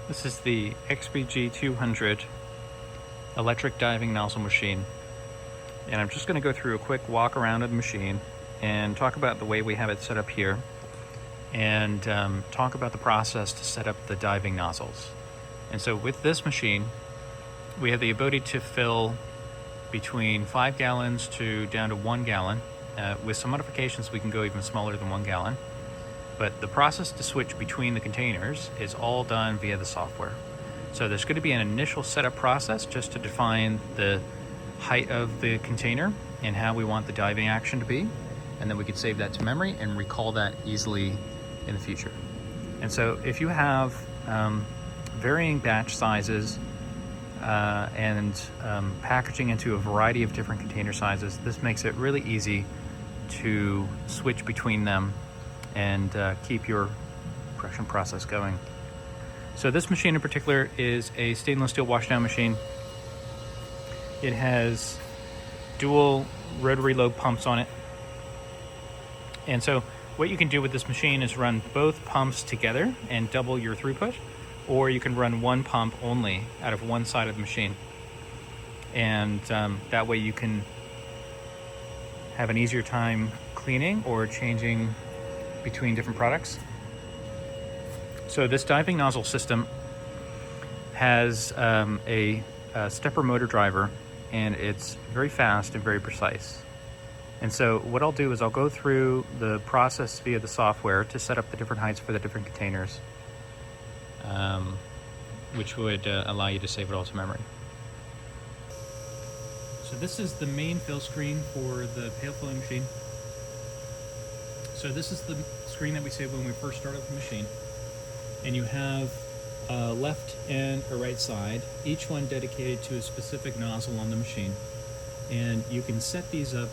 This is the XBG 200 electric diving nozzle machine, and I'm just going to go through a quick walk around of the machine and talk about the way we have it set up here, and talk about the process to set up the diving nozzles. And so with this machine, we have the ability to fill between 5 gallons to down to 1 gallon. With some modifications, we can go even smaller than 1 gallon. But the process to switch between the containers is all done via the software. So there's going to be an initial setup process just to define the height of the container and how we want the diving action to be. And then we can save that to memory and recall that easily in the future. And so if you have varying batch sizes and packaging into a variety of different container sizes, this makes it really easy to switch between them and keep your production process going. So this machine in particular is a stainless steel washdown machine. It has dual rotary lobe pumps on it. And so what you can do with this machine is run both pumps together and double your throughput, or you can run one pump only out of one side of the machine. And that way you can have an easier time cleaning or changing between different products. So this diving nozzle system has a stepper motor driver, and it's very fast and very precise. And so what I'll do is I'll go through the process via the software to set up the different heights for the different containers, which would allow you to save it all to memory. So this is the main fill screen for the pail filling machine. So this is the screen that we saved when we first started the machine. And you have a left and a right side, each one dedicated to a specific nozzle on the machine. And you can set these up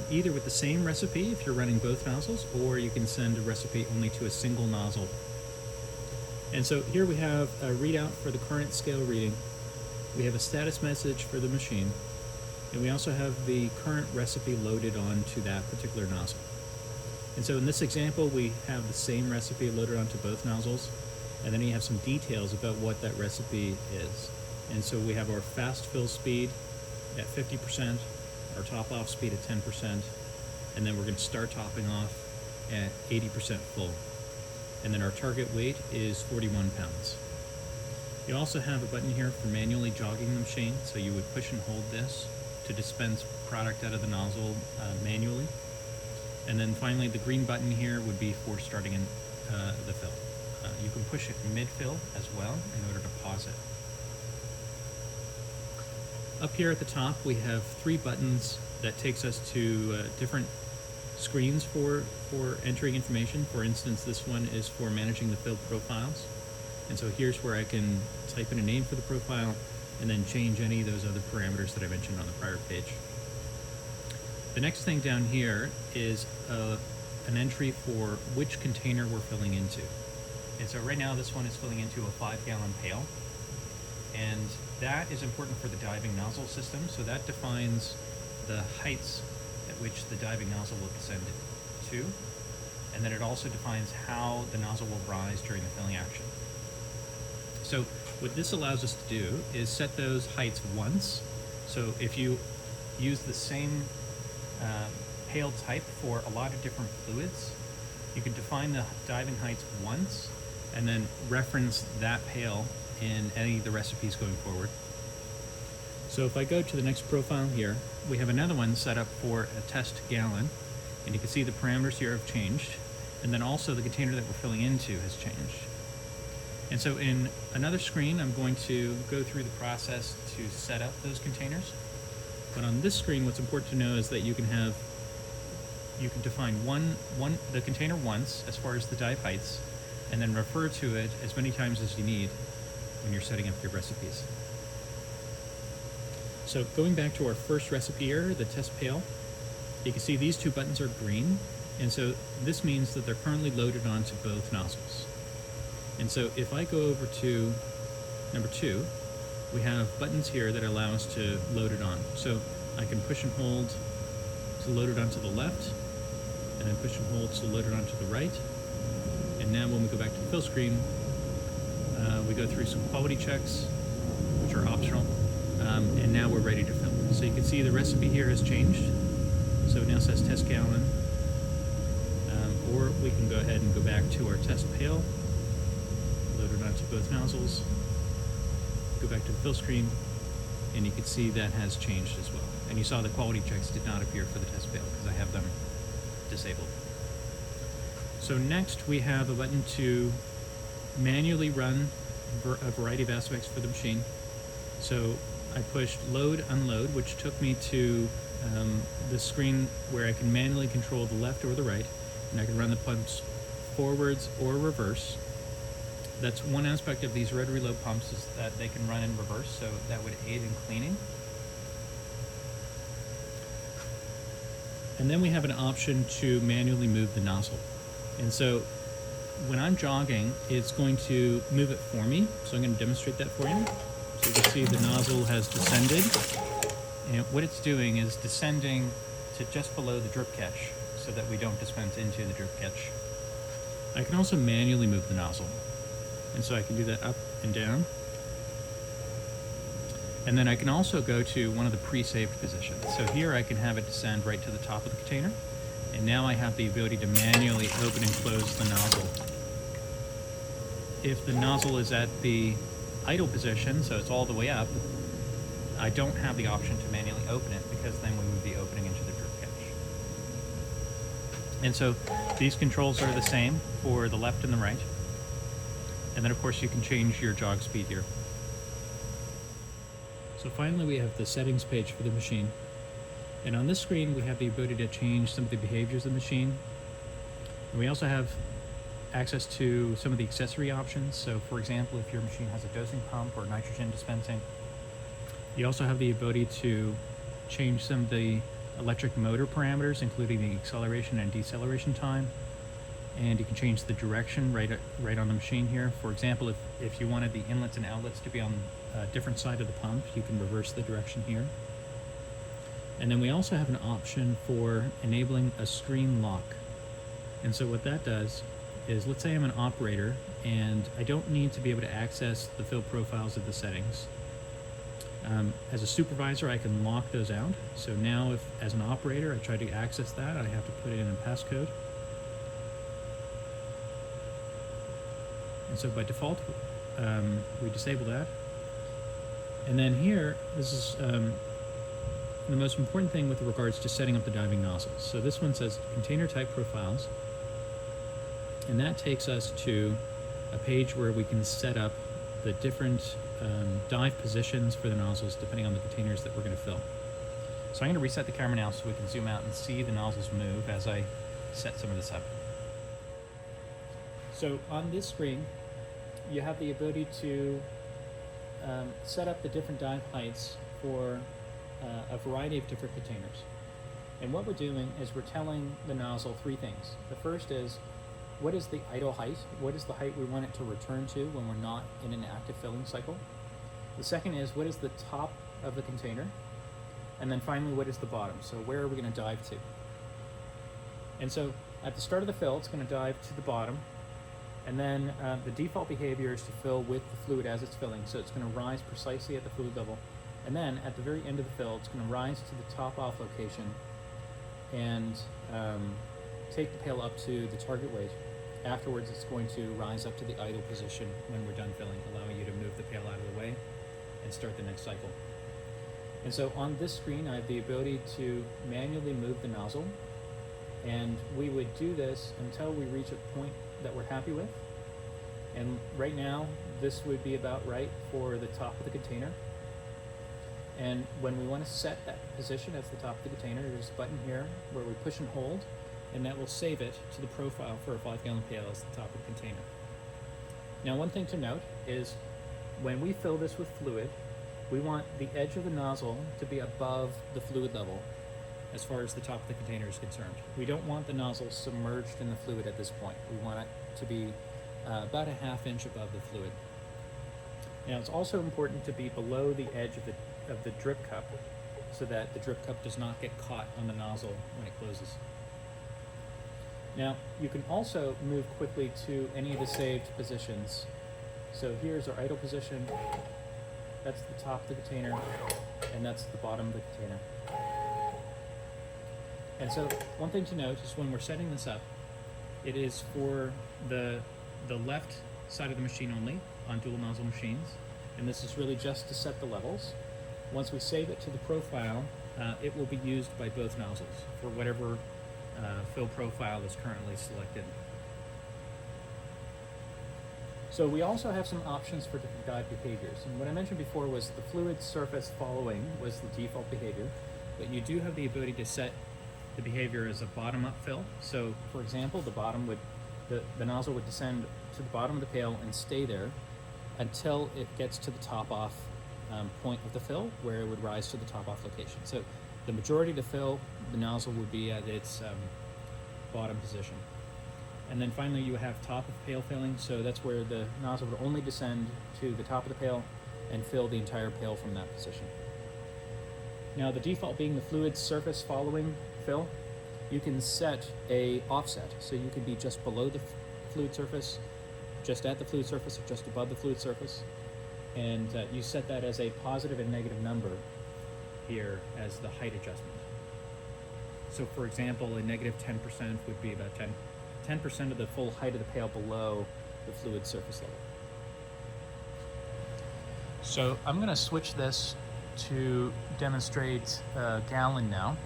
either with the same recipe if you're running both nozzles, or you can send a recipe only to a single nozzle. And so here we have a readout for the current scale reading. We have a status message for the machine, and we also have the current recipe loaded onto that particular nozzle. And so in this example, we have the same recipe loaded onto both nozzles, and then you have some details about what that recipe is. And so we have our fast fill speed at 50%, our top off speed at 10%, and then we're going to start topping off at 80% full. And then our target weight is 41 pounds. You also have a button here for manually jogging the machine, so you would push and hold this to dispense product out of the nozzle manually. And then finally, the green button here would be for starting in the fill. You can push it mid-fill as well in order to pause it. Up here at the top, we have 3 buttons that takes us to different screens for entering information. For instance, this one is for managing the fill profiles. And so here's where I can type in a name for the profile and then change any of those other parameters that I mentioned on the prior page. The next thing down here is an entry for which container we're filling into. And so right now this one is filling into a 5-gallon pail. And that is important for the diving nozzle system. So that defines the heights at which the diving nozzle will descend to. And then it also defines how the nozzle will rise during the filling action. So what this allows us to do is set those heights once. So if you use the same pail type for a lot of different fluids, you can define the diving heights once and then reference that pail in any of the recipes going forward. So if I go to the next profile here, we have another one set up for a test gallon, and you can see the parameters here have changed, and then also the container that we're filling into has changed. And so in another screen, I'm going to go through the process to set up those containers. But on this screen, what's important to know is that you can define the container once as far as the dive heights, and then refer to it as many times as you need when you're setting up your recipes. So going back to our first recipe here, the test pail, you can see these 2 buttons are green, and so this means that they're currently loaded onto both nozzles. And so if I go over to number 2, we have buttons here that allow us to load it on. So I can push and hold to load it onto the left, and then push and hold to load it onto the right. And now when we go back to the fill screen, go through some quality checks, which are optional, and now we're ready to fill. So you can see the recipe here has changed. So it now says test gallon, or we can go ahead and go back to our test pail, load it onto both nozzles, go back to the fill screen, and you can see that has changed as well. And you saw the quality checks did not appear for the test pail because I have them disabled. So next we have a button to manually run a variety of aspects for the machine. So I pushed load, unload, which took me to the screen where I can manually control the left or the right, and I can run the pumps forwards or reverse. That's one aspect of these rotary load pumps, is that they can run in reverse, so that would aid in cleaning. And then we have an option to manually move the nozzle. And so when I'm jogging, it's going to move it for me. So I'm going to demonstrate that for you. So you can see the nozzle has descended. And what it's doing is descending to just below the drip catch so that we don't dispense into the drip catch. I can also manually move the nozzle. And so I can do that up and down. And then I can also go to one of the pre-saved positions. So here I can have it descend right to the top of the container. And now I have the ability to manually open and close the nozzle. If the nozzle is at the idle position, so it's all the way up, I don't have the option to manually open it because then we would be opening into the drip catch. And so these controls are the same for the left and the right. And then of course you can change your jog speed here. So finally we have the settings page for the machine. And on this screen we have the ability to change some of the behaviors of the machine. And we also have access to some of the accessory options. So for example, if your machine has a dosing pump or nitrogen dispensing, you also have the ability to change some of the electric motor parameters, including the acceleration and deceleration time. And you can change the direction right on the machine here. For example, if you wanted the inlets and outlets to be on a different side of the pump, you can reverse the direction here. And then we also have an option for enabling a screen lock. And so what that does is, let's say I'm an operator and I don't need to be able to access the fill profiles of the settings. As a supervisor, I can lock those out. So now if, as an operator, I try to access that, I have to put it in a passcode. And so by default, we disable that. And then here, this is the most important thing with regards to setting up the diving nozzles. So this one says container type profiles. And that takes us to a page where we can set up the different dive positions for the nozzles depending on the containers that we're going to fill. So I'm going to reset the camera now so we can zoom out and see the nozzles move as I set some of this up. So on this screen, you have the ability to set up the different dive heights for a variety of different containers. And what we're doing is we're telling the nozzle three things. The first is, what is the idle height? What is the height we want it to return to when we're not in an active filling cycle? The second is, what is the top of the container? And then finally, what is the bottom? So where are we going to dive to? And so at the start of the fill, it's going to dive to the bottom. And then the default behavior is to fill with the fluid as it's filling. So it's going to rise precisely at the fluid level. And then at the very end of the fill, it's going to rise to the top off location and take the pail up to the target weight. Afterwards, it's going to rise up to the idle position when we're done filling, allowing you to move the pail out of the way and start the next cycle. And so on this screen, I have the ability to manually move the nozzle. And we would do this until we reach a point that we're happy with. And right now, this would be about right for the top of the container. And when we want to set that position as the top of the container, there's a button here where we push and hold, and that will save it to the profile for a 5-gallon pail as the top of the container. Now, one thing to note is when we fill this with fluid, we want the edge of the nozzle to be above the fluid level as far as the top of the container is concerned. We don't want the nozzle submerged in the fluid at this point. We want it to be about a ½ inch above the fluid. Now, it's also important to be below the edge of the drip cup so that the drip cup does not get caught on the nozzle when it closes. Now, you can also move quickly to any of the saved positions. So here's our idle position, that's the top of the container, and that's the bottom of the container. And so one thing to note is when we're setting this up, it is for the left side of the machine only on dual nozzle machines, and this is really just to set the levels. Once we save it to the profile, it will be used by both nozzles for whatever fill profile is currently selected. So we also have some options for different dive behaviors, and what I mentioned before was the fluid surface following was the default behavior, but you do have the ability to set the behavior as a bottom-up fill. So for example, the nozzle would descend to the bottom of the pail and stay there until it gets to the top off point of the fill, where it would rise to the top off location. So the majority of the fill, the nozzle would be at its bottom position. And then finally you have top of pail filling, so that's where the nozzle would only descend to the top of the pail and fill the entire pail from that position. Now the default being the fluid surface following fill, you can set a offset, so you can be just below the fluid surface, just at the fluid surface, or just above the fluid surface, and you set that as a positive and negative number here as the height adjustment. So for example, a negative 10% would be about 10% of the full height of the pail below the fluid surface level. So I'm going to switch this to demonstrate a gallon now.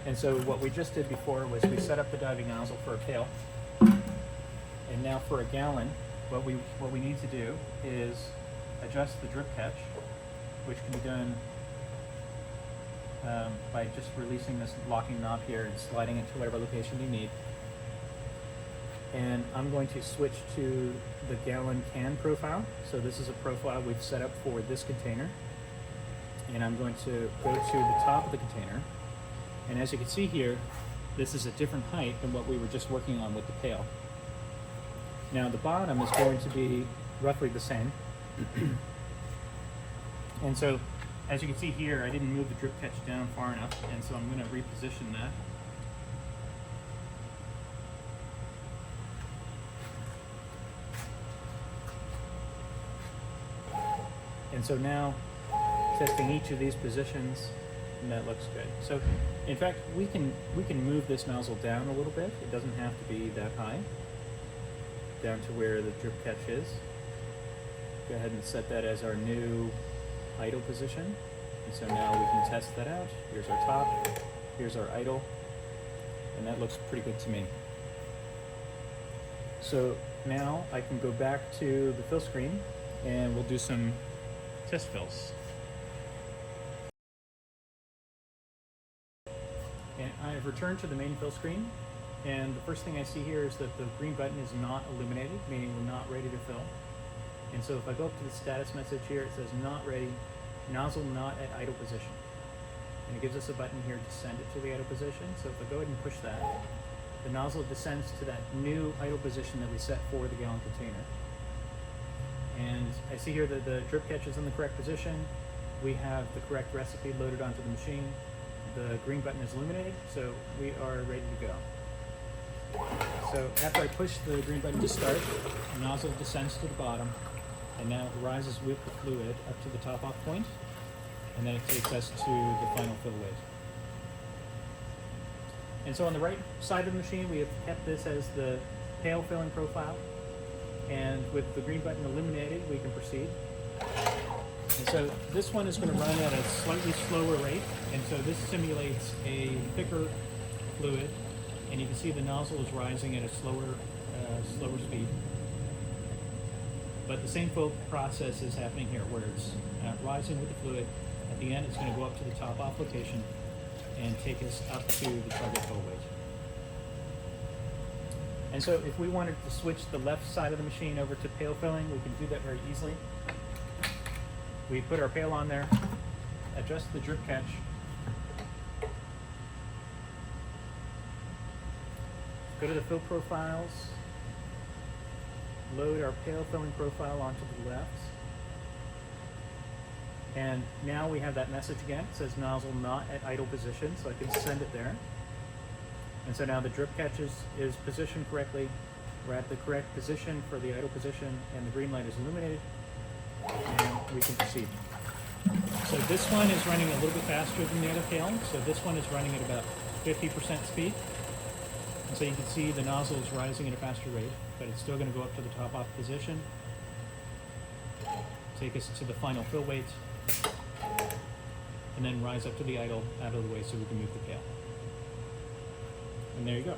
And so what we just did before was we set up the diving nozzle for a pail. And now for a gallon, what we need to do is adjust the drip catch, which can be done by just releasing this locking knob here and sliding it to whatever location you need. And I'm going to switch to the gallon can profile. So this is a profile we've set up for this container. And I'm going to go to the top of the container. And as you can see here, this is a different height than what we were just working on with the pail. Now the bottom is going to be roughly the same. And so, as you can see here, I didn't move the drip catch down far enough, and so I'm going to reposition that. And so now, testing each of these positions, and that looks good. So, in fact, we can move this nozzle down a little bit. It doesn't have to be that high, down to where the drip catch is. Go ahead and set that as our new idle position. And so now we can test that out. Here's our top, here's our idle, and that looks pretty good to me. So now I can go back to the fill screen and we'll do some test fills. And I've returned to the main fill screen, and the first thing I see here is that the green button is not illuminated, meaning we're not ready to fill. And so if I go up to the status message here, it says not ready, nozzle not at idle position. And it gives us a button here to send it to the idle position. So if I go ahead and push that, the nozzle descends to that new idle position that we set for the gallon container. And I see here that the drip catch is in the correct position. We have the correct recipe loaded onto the machine. The green button is illuminated, so we are ready to go. So after I push the green button to start, the nozzle descends to the bottom, and now it rises with the fluid up to the top off point, and then it takes us to the final fill weight. And so on the right side of the machine, we have kept this as the pail filling profile, and with the green button illuminated, we can proceed. And so this one is going to run at a slightly slower rate, and so this simulates a thicker fluid, and you can see the nozzle is rising at a slower speed. But the same fill process is happening here, where it's rising with the fluid. At the end, it's going to go up to the top off location and take us up to the target fill weight. And so if we wanted to switch the left side of the machine over to pail filling, we can do that very easily. We put our pail on there, adjust the drip catch, go to the fill profiles, load our pail filling profile onto the left, and now we have that message again. It says nozzle not at idle position, so I can send it there. And so now the drip catch is positioned correctly, We're at the correct position for the idle position, and the green light is illuminated, and we can proceed. So this one is running a little bit faster than the other pail. So this one is running at about 50% speed. And so you can see the nozzle is rising at a faster rate, but it's still going to go up to the top off position. Take us to the final fill weight, and then rise up to the idle out of the way so we can move the pail. And there you go.